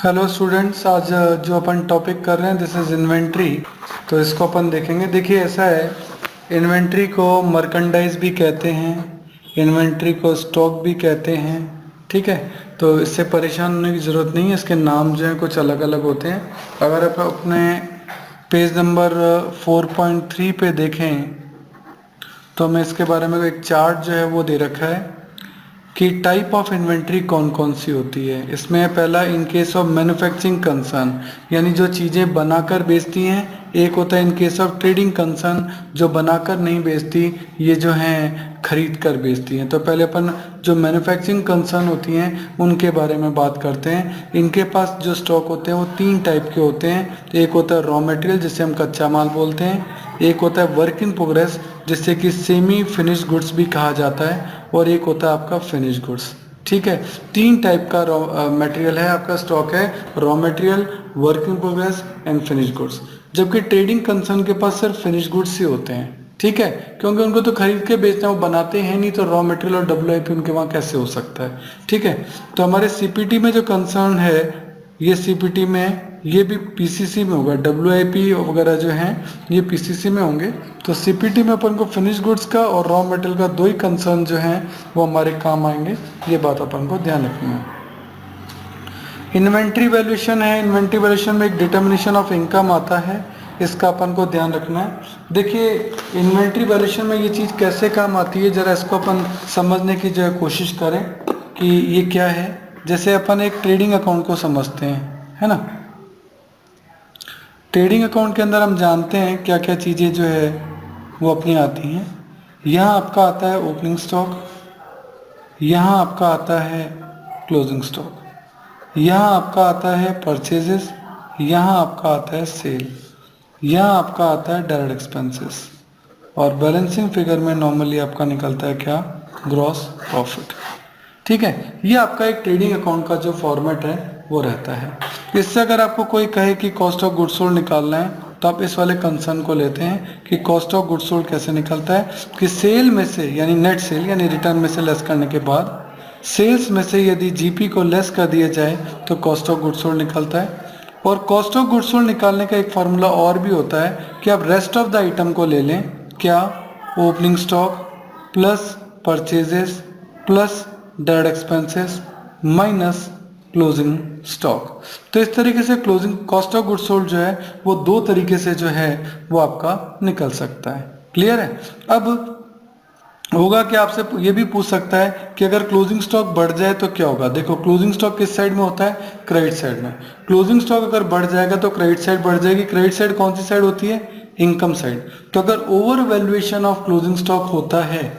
Hello students, आज जो अपन topic कर रहे हैं दिस इज इन्वेंट्री। तो इसको अपन देखेंगे। देखिए ऐसा है, इन्वेंट्री को मर्केंडाइज भी कहते हैं, इन्वेंट्री को स्टॉक भी कहते हैं। ठीक है, तो इससे परेशान होने की ज़रूरत नहीं है, इसके नाम जो हैं कुछ अलग अलग होते हैं। अगर आप अपने पेज नंबर 4.3 पे देखें तो हमें इसके बारे में एक चार्ट जो है वो दे रखा है कि टाइप ऑफ इन्वेंट्री कौन कौन सी होती है। इसमें पहला, in case of manufacturing concern, यानी जो चीज़ें बनाकर बेचती हैं। एक होता है in case of trading concern, जो बनाकर नहीं बेचती, ये जो हैं खरीद कर बेचती हैं। तो पहले अपन जो मैन्युफैक्चरिंग कंसर्न होती हैं उनके बारे में बात करते हैं। इनके पास जो स्टॉक होते हैं वो तीन टाइप के होते हैं। एक होता है रॉ मटेरियल, जिसे हम कच्चा माल बोलते हैं। एक होता है वर्क इन प्रोग्रेस, जिससे कि सेमी फिनिश गुड्स भी कहा जाता है। और एक होता है आपका फिनिश गुड्स। ठीक है, तीन टाइप का रॉ मटेरियल है, आपका स्टॉक है। Raw material, work in progress and finish goods. जबकि ट्रेडिंग कंसर्न के पास सिर्फ फिनिश गुड्स ही होते हैं। ठीक है, क्योंकि उनको तो खरीद के बेचना, वो बनाते हैं नहीं, तो रॉ मटेरियल और डब्ल्यूआईपी उनके वहाँ कैसे हो सकता है। ठीक है, तो हमारे सीपीटी में जो कंसर्न है, ये सीपीटी में, ये भी पीसीसी में होगा। डब्ल्यूआईपी वगैरह जो हैं ये पीसीसी में होंगे। तो सीपीटी में अपन को फिनिश गुड्स का और रॉ मटेरियल का दो ही कंसर्न जो हैं वो हमारे काम आएंगे। ये बात अपन को ध्यान रखनी है। इन्वेंट्री वैल्यूएशन है। इन्वेंट्री वैल्यूएशन में एक डिटर्मिनेशन ऑफ इनकम आता है, इसका अपन को ध्यान रखना है। देखिए इन्वेंट्री वैल्यूएशन में ये चीज़ कैसे काम आती है, ज़रा इसको अपन समझने की जो है कोशिश करें कि ये क्या है। जैसे अपन एक ट्रेडिंग अकाउंट को समझते हैं, है ना। ट्रेडिंग अकाउंट के अंदर हम जानते हैं क्या क्या चीज़ें जो है वो अपनी आती हैं। यहाँ आपका आता है ओपनिंग स्टॉक, यहाँ आपका आता है क्लोजिंग स्टॉक, यहाँ आपका आता है परचेजेस, यहाँ आपका आता है सेल, यहाँ आपका आता है डायरेक्ट एक्सपेंसेस। और बैलेंसिंग फिगर में नॉर्मली आपका निकलता है क्या, ग्रॉस प्रॉफिट। ठीक है, ये आपका एक ट्रेडिंग अकाउंट का जो फॉर्मेट है वो रहता है। इससे अगर आपको कोई कहे कि कॉस्ट ऑफ गुड्स सोल्ड निकालना है, तो आप इस वाले कंसर्न को लेते हैं कि कॉस्ट ऑफ गुड्स सोल्ड कैसे निकलता है, कि सेल में से, यानी नेट सेल यानी रिटर्न में से लेस करने के बाद, सेल्स में से यदि जीपी को लेस कर दिया जाए तो कॉस्ट ऑफ गुड्स सोल्ड निकलता है। और कॉस्ट ऑफ गुड्स सोल्ड निकालने का एक फार्मूला और भी होता है कि आप रेस्ट ऑफ द आइटम को ले लें, क्या, opening stock plus purchases plus direct expenses minus closing stock. तो इस तरीके से closing cost of goods sold जो है वो दो तरीके से जो है वो आपका निकल सकता है। क्लियर है। अब होगा कि आपसे ये भी पूछ सकता है कि अगर क्लोजिंग स्टॉक बढ़ जाए तो क्या होगा। देखो क्लोजिंग स्टॉक किस साइड में होता है, क्रेडिट साइड में। क्लोजिंग स्टॉक अगर बढ़ जाएगा तो क्रेडिट साइड बढ़ जाएगी। क्रेडिट साइड कौन सी साइड होती है, इनकम साइड। तो अगर over valuation of closing stock होता है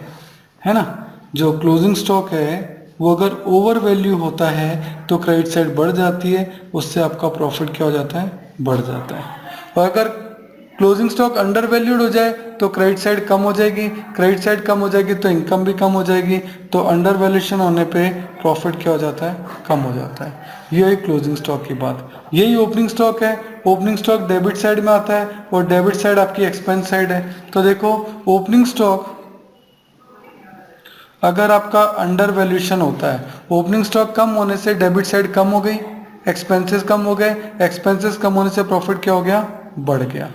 ना, जो क्लोजिंग स्टॉक है वो अगर ओवर वैल्यू होता है तो क्रेडिट साइड बढ़ जाती है, उससे आपका प्रॉफिट क्या हो जाता है, बढ़ जाता है। और अगर क्लोजिंग स्टॉक अंडर वैल्यूड हो जाए तो क्रेडिट साइड कम हो जाएगी, क्रेडिट साइड कम हो जाएगी तो इनकम भी कम हो जाएगी। तो अंडर वैल्यूएशन होने पे प्रॉफिट क्या हो जाता है, कम हो जाता है। ये है क्लोजिंग स्टॉक की बात। यही ओपनिंग स्टॉक है। ओपनिंग स्टॉक डेबिट साइड में आता है और डेबिट साइड आपकी एक्सपेंस साइड है। तो देखो ओपनिंग स्टॉक अगर आपका अंडर वैल्यूएशन होता है, ओपनिंग स्टॉक कम होने से डेबिट साइड कम हो गई, एक्सपेंसेस कम हो गए, एक्सपेंसेस कम होने से प्रॉफिट क्या हो गया, बढ़ गया।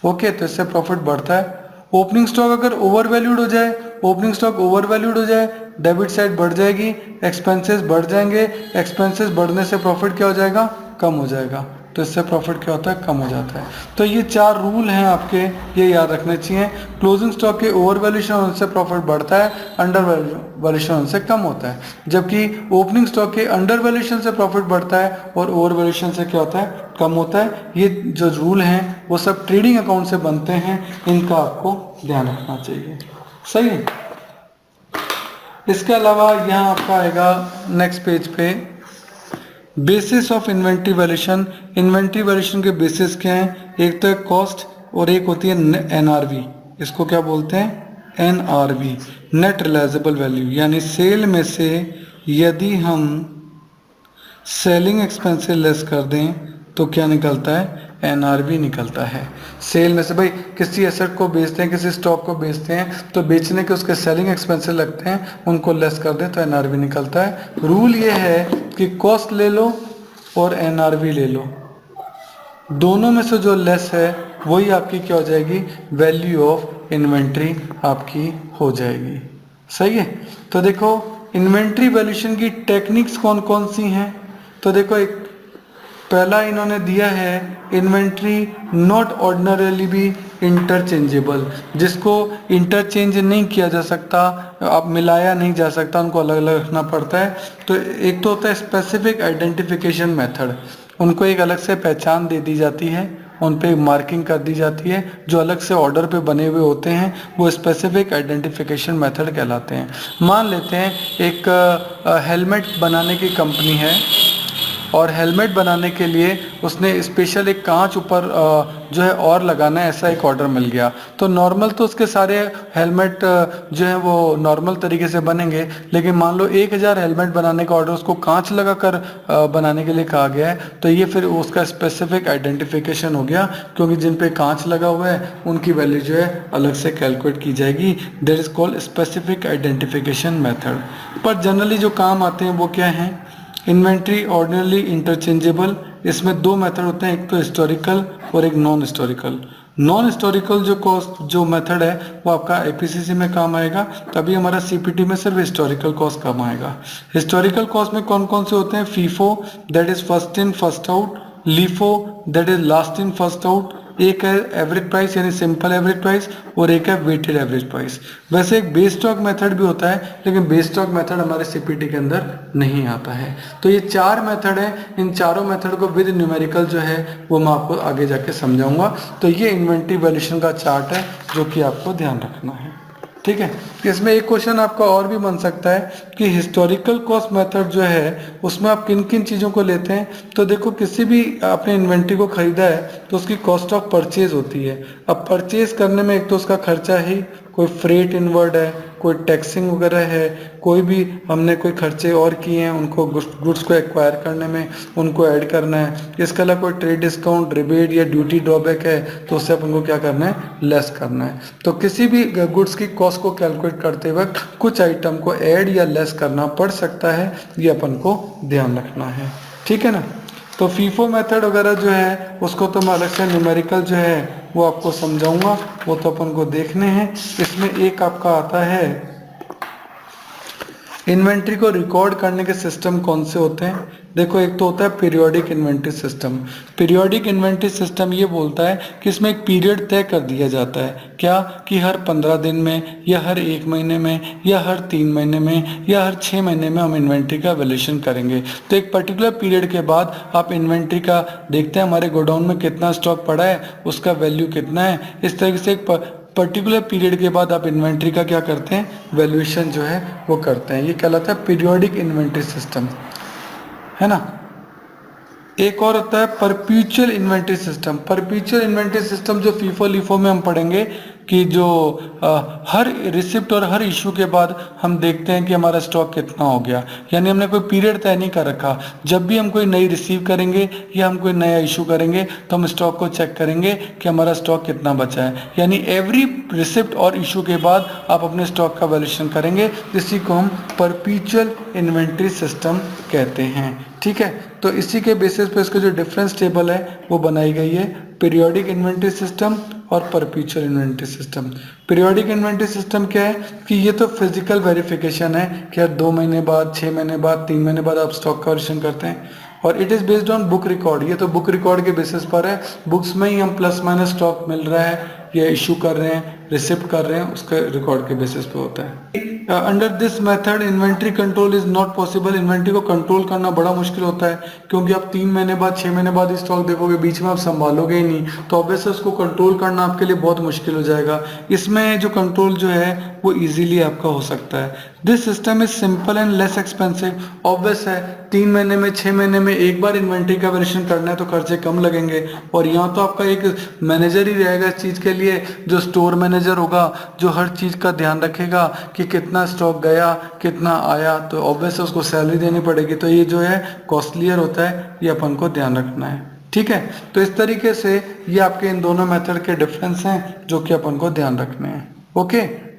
ओके, तो इससे प्रॉफिट बढ़ता है। ओपनिंग स्टॉक अगर ओवर वैल्यूड हो जाए, ओपनिंग स्टॉक ओवर वैल्यूड हो जाए, डेबिट साइड बढ़ जाएगी, एक्सपेंसेस बढ़ जाएंगे, एक्सपेंसेस बढ़ने से प्रॉफिट क्या हो जाएगा, कम हो जाएगा। तो इससे प्रॉफिट क्या होता है, कम हो जाता है। तो ये चार रूल हैं आपके, ये याद रखने चाहिए। क्लोजिंग स्टॉक के ओवर वैल्यूएशन होने से प्रॉफिट बढ़ता है, अंडर वैल्यूएशन होने से कम होता है। जबकि ओपनिंग स्टॉक के अंडर वैल्यूएशन से प्रॉफिट बढ़ता है और ओवर वैल्यूएशन से क्या होता है, कम होता है। ये जो रूल हैं वो सब ट्रेडिंग अकाउंट से बनते हैं, इनका आपको ध्यान रखना चाहिए। सही है। इसके अलावा यहाँ आपका आएगा नेक्स्ट पेज पे basis of inventory valuation. Inventory valuation के बेसिस क्या हैं, एक तो है कॉस्ट और एक होती है एनआरवी। इसको क्या बोलते हैं, एनआरवी, नेट रिलाइजेबल वैल्यू। यानी सेल में से यदि हम सेलिंग एक्सपेंसेस लेस कर दें तो क्या निकलता है, एनआरवी निकलता है। सेल में से, भाई किसी एसेट को बेचते हैं, किसी स्टॉक को बेचते हैं तो बेचने के उसके सेलिंग एक्सपेंसेस लगते हैं, उनको लेस कर दें तो एनआरवी निकलता है। रूल ये है कि कॉस्ट ले लो और NRV ले लो, दोनों में से जो लेस है वही आपकी क्या हो जाएगी, वैल्यू ऑफ इन्वेंट्री आपकी हो जाएगी। सही है। तो देखो इन्वेंट्री वैल्यूएशन की टेक्निक्स कौन कौन सी हैं, तो देखो एक पहला इन्होंने दिया है inventory not ordinarily be interchangeable, जिसको इंटरचेंज नहीं किया जा सकता, आप मिलाया नहीं जा सकता, उनको अलग अलग रखना पड़ता है। तो एक तो होता है स्पेसिफिक आइडेंटिफिकेशन मेथड, उनको एक अलग से पहचान दे दी जाती है, उन पे मार्किंग कर दी जाती है, जो अलग से ऑर्डर पे बने हुए होते हैं वो स्पेसिफिक आइडेंटिफिकेशन मेथड कहलाते हैं। मान लेते हैं एक हेलमेट बनाने की कंपनी है और हेलमेट बनाने के लिए उसने स्पेशल एक कांच ऊपर जो है और लगाना है, ऐसा एक ऑर्डर मिल गया। तो नॉर्मल तो उसके सारे हेलमेट जो है वो नॉर्मल तरीके से बनेंगे, लेकिन मान लो 1000 हेलमेट बनाने का ऑर्डर उसको कांच लगाकर बनाने के लिए कहा गया है, तो ये फिर उसका स्पेसिफिक आइडेंटिफिकेशन हो गया, क्योंकि जिन पे कांच लगा हुआ है उनकी वैल्यू जो है अलग से कैलकुलेट की जाएगी। That is called specific identification method. पर जनरली जो काम आते हैं वो क्या हैं, इन्वेंट्री ऑर्डिनरली इंटरचेंजेबल, इसमें दो मेथड होते हैं, एक तो हिस्टोरिकल और एक नॉन हिस्टोरिकल। नॉन हिस्टोरिकल जो मेथड है वो आपका IPCC में काम आएगा, तभी हमारा CPT में सिर्फ हिस्टोरिकल कॉस्ट काम आएगा। हिस्टोरिकल कॉस्ट में कौन कौन से होते हैं, FIFO that is first in first out, LIFO that is last in first out, एक है एवरेज प्राइस यानी सिंपल एवरेज प्राइस, और एक है वेटेड एवरेज प्राइस। वैसे एक बेस स्टॉक मेथड भी होता है, लेकिन बेस स्टॉक मेथड हमारे CPT के अंदर नहीं आता है। तो ये 4 मेथड है, इन चारों मेथड को विद न्यूमेरिकल जो है वो मैं आपको आगे जाके समझाऊंगा। तो ये इन्वेंट्री वैल्यूएशन का चार्ट है जो कि आपको ध्यान रखना है। ठीक है। इसमें एक क्वेश्चन आपका और भी बन सकता है कि हिस्टोरिकल कॉस्ट मेथड जो है उसमें आप किन किन चीज़ों को लेते हैं। तो देखो किसी भी आपने इन्वेंट्री को खरीदा है तो उसकी कॉस्ट ऑफ परचेज होती है। अब परचेज करने में एक तो उसका खर्चा है, कोई फ्रेट इनवर्ड है, कोई टैक्सिंग वगैरह है, कोई भी हमने कोई खर्चे और किए हैं उनको गुड्स को एक्वायर करने में उनको ऐड करना है। इसके अलावा कोई ट्रेड डिस्काउंट, रिबेट या ड्यूटी ड्रॉबैक है तो उससे अपन को क्या करना है, लेस करना है। तो किसी भी गुड्स की कॉस्ट को कैलकुलेट करते वक्त कुछ आइटम को ऐड या लेस करना पड़ सकता है, ये अपन को ध्यान रखना है। ठीक है ना। तो फीफो मेथड वगैरह जो है उसको तो मैं अलग से न्यूमेरिकल जो है वो आपको समझाऊंगा, वो तो अपन को देखने हैं। इसमें एक आपका आता है इन्वेंट्री को रिकॉर्ड करने के सिस्टम कौन से होते हैं। देखो एक तो होता है periodic inventory system. Periodic inventory system ये बोलता है कि इसमें एक पीरियड तय कर दिया जाता है, क्या कि हर 15 दिन में या हर 1 महीने में या हर 3 महीने में या हर 6 महीने में हम इन्वेंट्री का वैल्यूएशन करेंगे। तो एक पर्टिकुलर पीरियड के बाद आप इन्वेंट्री का देखते हैं हमारे गोडाउन में कितना स्टॉक पड़ा है, उसका वैल्यू कितना है। इस तरीके से एक पर्टिकुलर पीरियड के बाद आप इन्वेंट्री का क्या करते हैं, वैल्यूएशन जो है वो करते हैं। ये कहलाता है पीरियोडिक इन्वेंट्री सिस्टम, है ना। एक और होता है perpetual inventory system. Perpetual inventory system जो फीफो लीफो में हम पढ़ेंगे कि जो हर रिसिप्ट और हर इशू के बाद हम देखते हैं कि हमारा स्टॉक कितना हो गया, यानी हमने कोई पीरियड तय नहीं कर रखा। जब भी हम कोई नई रिसीव करेंगे या हम कोई नया इशू करेंगे तो हम स्टॉक को चेक करेंगे कि हमारा स्टॉक कितना बचा है, यानी एवरी रिसिप्ट और इशू के बाद आप अपने स्टॉक का वैल्यूएशन करेंगे, इसी को हम परपेचुअल इन्वेंट्री सिस्टम कहते हैं। ठीक है। तो इसी के बेसिस पे इसका जो डिफरेंस टेबल है वो बनाई गई है, पीरियोडिक इन्वेंट्री सिस्टम और perpetual inventory system. Periodic inventory system क्या है कि ये तो फिजिकल वेरिफिकेशन है कि हर 2 महीने बाद, 6 महीने बाद, 3 महीने बाद आप स्टॉक का वैल्यूएशन करते हैं, और it is based on book record. ये तो बुक रिकॉर्ड के बेसिस पर है, बुक्स में ही हम प्लस माइनस स्टॉक मिल रहा है या इशू कर रहे हैं, रिसिप्ट कर रहे हैं, उसके रिकॉर्ड के बेसिस पे होता है। Under this method inventory control is not possible. Inventory को कंट्रोल करना बड़ा मुश्किल होता है, क्योंकि आप 3 महीने बाद, 6 महीने बाद स्टॉक देखोगे, बीच में आप संभालोगे ही नहीं, तो ऑब्वियसली उसको कंट्रोल करना आपके लिए बहुत मुश्किल हो जाएगा। इसमें जो कंट्रोल जो है वो इजीली आपका हो सकता है। This system is simple and less expensive. Obvious है 3 महीने में, 6 महीने में एक बार इन्वेंट्री का वैल्यूएशन करना है तो खर्चे कम लगेंगे, और यहाँ तो आपका एक मैनेजर ही रहेगा इस चीज़ के लिए, जो स्टोर मैनेजर होगा, जो हर चीज़ का ध्यान रखेगा कि कितना स्टॉक गया, कितना आया, तो ऑब्वियस उसको सैलरी देनी पड़ेगी। तो ये जो है कॉस्टलियर होता है, ये अपन को ध्यान रखना है। ठीक है। तो इस तरीके से ये आपके इन दोनों मेथड के डिफरेंस हैं जो कि अपन को ध्यान रखने हैं। ओके।